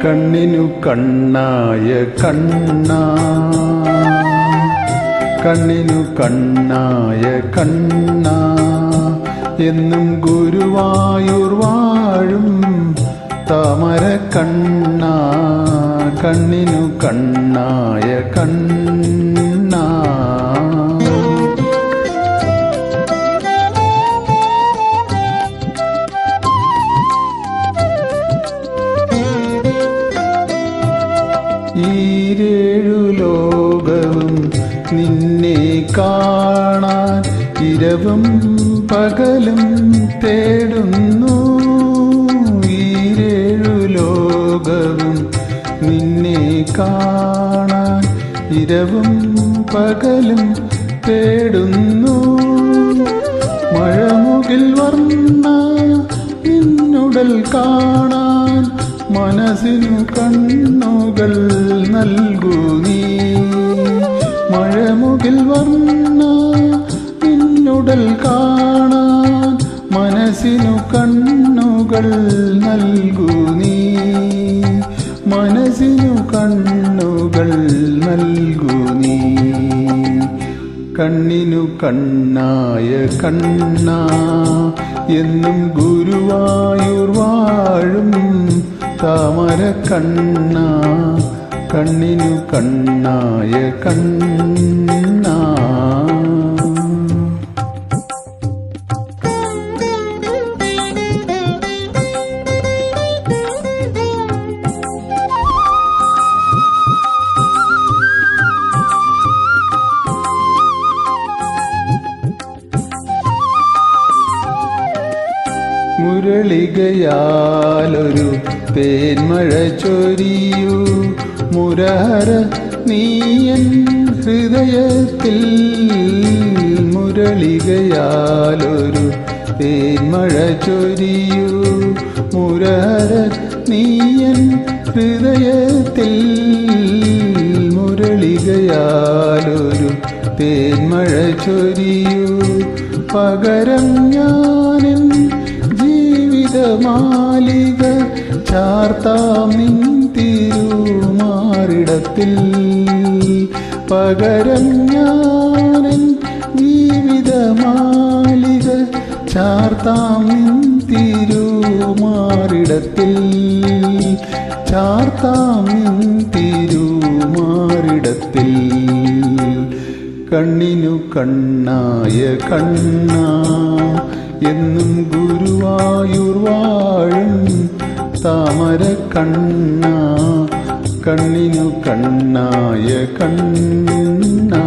കണ്ണിനു കണ്ണായ കണ്ണാ, കണ്ണിനു കണ്ണായ കണ്ണാ, എന്നും ഗുരുവായൂർ വാഴും താമര കണ്ണാ, കണ്ണിനു കണ്ണായ കണ്ണാ. ഈരേഴു ലോകവും നിന്നെ കാണാൻ ഇരവും പകലും തേടുന്നു. ഈരേഴു ലോകവും നിന്നെ കാണാൻ ഇരവും പകലും തേടുന്നു. മഴമുകിൽ വർണ്ണ നിന്നുടൽ കാണാൻ മനസ്സിനു കണ്ണുകൾ നൽകൂ നീ. മഴമുകിൽ വർണ്ണ നിന്നുടൽ കാണാൻ മനസ്സിനു കണ്ണുകൾ നൽകൂ നീ. മനസ്സിനു കണ്ണുകൾ നൽകൂ നീ. കണ്ണിനു കണ്ണായ കണ്ണാ, എന്നും ഗുരുവായൂർ വാഴും താമര കണ്ണാ, കണ്ണിനു കണ്ണായ കണ്ണാ. മുരളികയാലൊരു തേന്മഴ ചൊരിയൂ മുരഹര നീയൻ ഹൃദയത്തിൽ. മുരളികയാലൊരു തേന്മഴ ചൊരിയൂ മുരഹര നീയൻ ഹൃദയത്തിൽ. മുരളികയാലൊരു തേന്മഴ ചൊരിയൂ, പകരം ഞാനെൻ മാലിക ചാർത്താം നിൻ തിരുമാറിടത്തിൽ. പകരം ഞാനെൻ ജീവിതമാലിക ചാർത്താം നിൻ തിരുമാറിടത്തിൽ. ചാർത്താം നിൻ തിരുമാറിടത്തിൽ. കണ്ണിനു കണ്ണായ കണ്ണാ, എന്നും ഗുരുവായൂർ വാഴും താമര കണ്ണാ, കണ്ണിനു കണ്ണായ കണ്ണാ.